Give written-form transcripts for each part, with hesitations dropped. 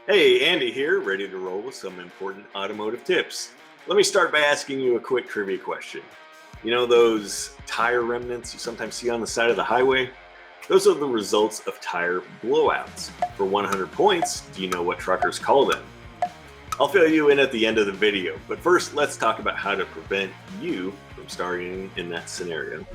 Hey, Andy here, ready to roll with some important automotive tips. Let me start by asking you a quick trivia question. You know those tire remnants you sometimes see on the side of the highway? Those are the results of tire blowouts. For 100 points, do you know what truckers call them? I'll fill you in at the end of the video, but first let's talk about how to prevent you from starting in that scenario.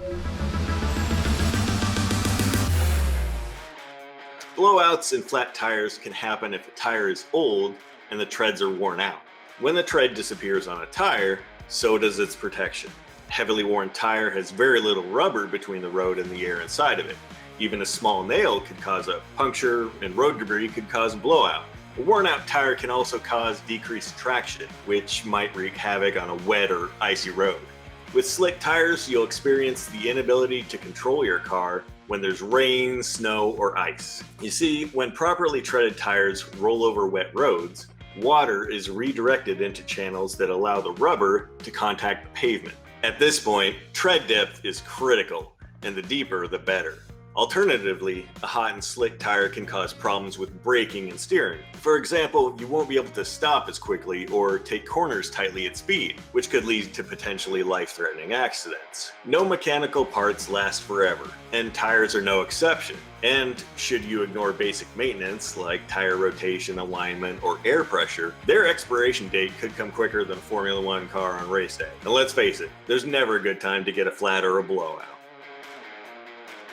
Blowouts and flat tires can happen if a tire is old and the treads are worn out. When the tread disappears on a tire, so does its protection. A heavily worn tire has very little rubber between the road and the air inside of it. Even a small nail could cause a puncture, and road debris could cause a blowout. A worn out tire can also cause decreased traction, which might wreak havoc on a wet or icy road. With slick tires, you'll experience the inability to control your car when there's rain, snow, or ice. You see, when properly treaded tires roll over wet roads, water is redirected into channels that allow the rubber to contact the pavement. At this point, tread depth is critical, and the deeper, the better. Alternatively, a hot and slick tire can cause problems with braking and steering. For example, you won't be able to stop as quickly or take corners tightly at speed, which could lead to potentially life-threatening accidents. No mechanical parts last forever, and tires are no exception. And should you ignore basic maintenance like tire rotation, alignment, or air pressure, their expiration date could come quicker than a Formula One car on race day. And let's face it, there's never a good time to get a flat or a blowout.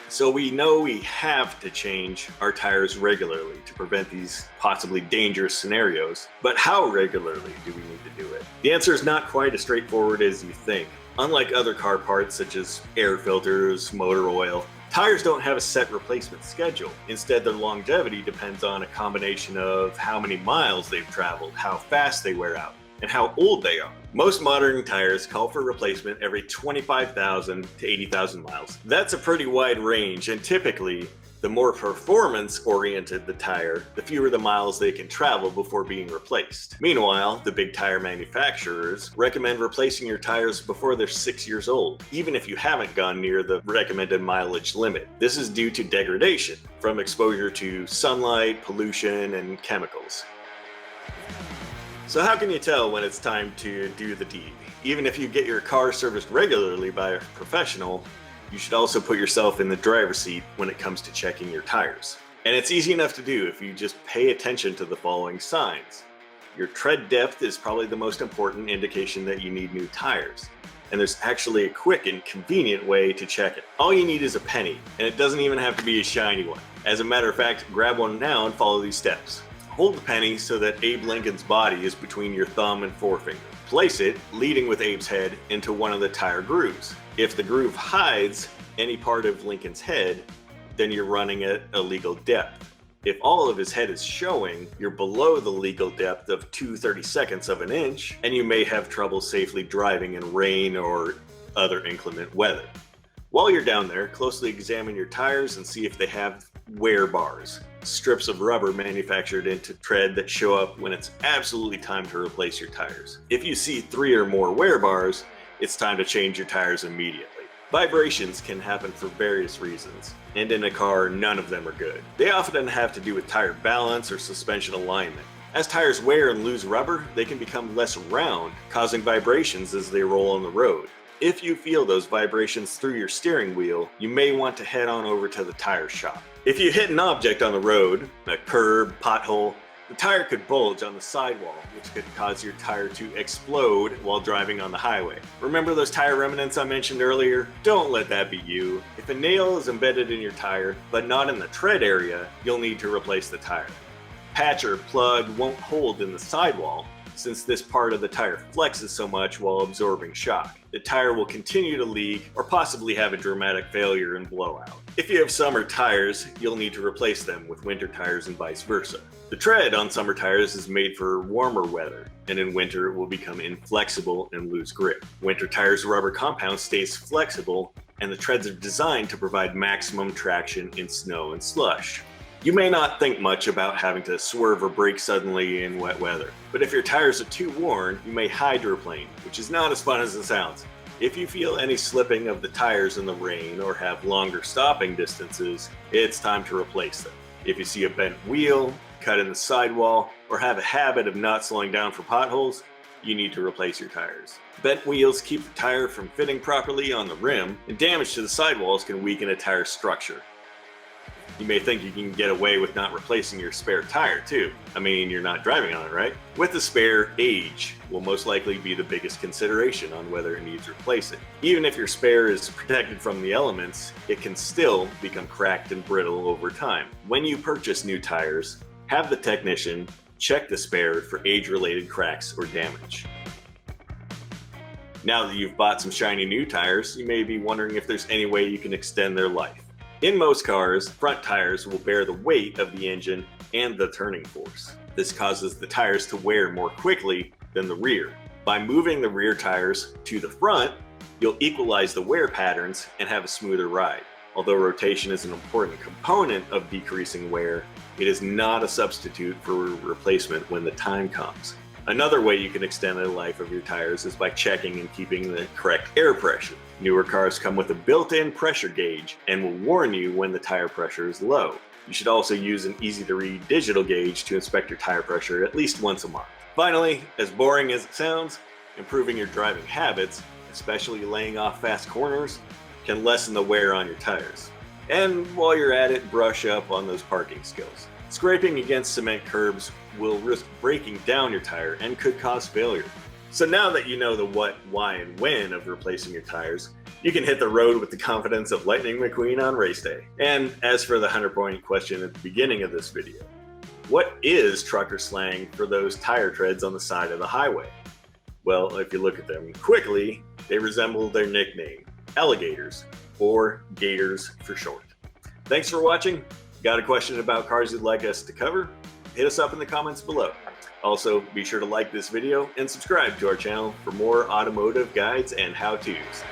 So we know we have to change our tires regularly to prevent these possibly dangerous scenarios, but how regularly do we need to do it? The answer is not quite as straightforward as you think. Unlike other car parts such as air filters, motor oil, tires don't have a set replacement schedule. Instead, their longevity depends on a combination of how many miles they've traveled, how fast they wear out, and how old they are. Most modern tires call for replacement every 25,000 to 80,000 miles. That's a pretty wide range, and typically, the more performance-oriented the tire, the fewer the miles they can travel before being replaced. Meanwhile, the big tire manufacturers recommend replacing your tires before they're 6 years old, even if you haven't gone near the recommended mileage limit. This is due to degradation from exposure to sunlight, pollution, and chemicals. So how can you tell when it's time to do the deed? Even if you get your car serviced regularly by a professional, you should also put yourself in the driver's seat when it comes to checking your tires. And it's easy enough to do if you just pay attention to the following signs. Your tread depth is probably the most important indication that you need new tires. And there's actually a quick and convenient way to check it. All you need is a penny, and it doesn't even have to be a shiny one. As a matter of fact, grab one now and follow these steps. Hold the penny so that Abe Lincoln's body is between your thumb and forefinger. Place it, leading with Abe's head, into one of the tire grooves. If the groove hides any part of Lincoln's head, then you're running at a legal depth. If all of his head is showing, you're below the legal depth of 2/32 of an inch, and you may have trouble safely driving in rain or other inclement weather. While you're down there, closely examine your tires and see if they have wear bars, strips of rubber manufactured into tread that show up when it's absolutely time to replace your tires. If you see 3 or more wear bars, it's time to change your tires immediately. Vibrations can happen for various reasons, and in a car, none of them are good. They often have to do with tire balance or suspension alignment. As tires wear and lose rubber, they can become less round, causing vibrations as they roll on the road. If you feel those vibrations through your steering wheel, you may want to head on over to the tire shop. If you hit an object on the road, a curb, pothole, the tire could bulge on the sidewall, which could cause your tire to explode while driving on the highway. Remember those tire remnants I mentioned earlier? Don't let that be you. If a nail is embedded in your tire, but not in the tread area, you'll need to replace the tire. Patch or plug won't hold in the sidewall, since this part of the tire flexes so much while absorbing shock. The tire will continue to leak or possibly have a dramatic failure and blowout. If you have summer tires, you'll need to replace them with winter tires and vice versa. The tread on summer tires is made for warmer weather, and in winter it will become inflexible and lose grip. Winter tires' rubber compound stays flexible, and the treads are designed to provide maximum traction in snow and slush. You may not think much about having to swerve or brake suddenly in wet weather, but if your tires are too worn, you may hydroplane, which is not as fun as it sounds. If you feel any slipping of the tires in the rain or have longer stopping distances, it's time to replace them. If you see a bent wheel, cut in the sidewall, or have a habit of not slowing down for potholes, you need to replace your tires. Bent wheels keep the tire from fitting properly on the rim, and damage to the sidewalls can weaken a tire's structure. You may think you can get away with not replacing your spare tire too. I mean, you're not driving on it, right? With the spare, age will most likely be the biggest consideration on whether it needs replacing. Even if your spare is protected from the elements, it can still become cracked and brittle over time. When you purchase new tires, have the technician check the spare for age-related cracks or damage. Now that you've bought some shiny new tires, you may be wondering if there's any way you can extend their life. In most cars, front tires will bear the weight of the engine and the turning force. This causes the tires to wear more quickly than the rear. By moving the rear tires to the front, you'll equalize the wear patterns and have a smoother ride. Although rotation is an important component of decreasing wear, it is not a substitute for replacement when the time comes. Another way you can extend the life of your tires is by checking and keeping the correct air pressure. Newer cars come with a built-in pressure gauge and will warn you when the tire pressure is low. You should also use an easy-to-read digital gauge to inspect your tire pressure at least once a month. Finally, as boring as it sounds, improving your driving habits, especially laying off fast corners, can lessen the wear on your tires. And while you're at it, brush up on those parking skills. Scraping against cement curbs will risk breaking down your tire and could cause failure. So now that you know the what, why, and when of replacing your tires, you can hit the road with the confidence of Lightning McQueen on race day. And as for the 100-point question at the beginning of this video, what is trucker slang for those tire treads on the side of the highway? Well, if you look at them quickly, they resemble their nickname, alligators, or gators for short. Thanks for watching. Got a question about cars you'd like us to cover? Hit us up in the comments below. Also, be sure to like this video and subscribe to our channel for more automotive guides and how-tos.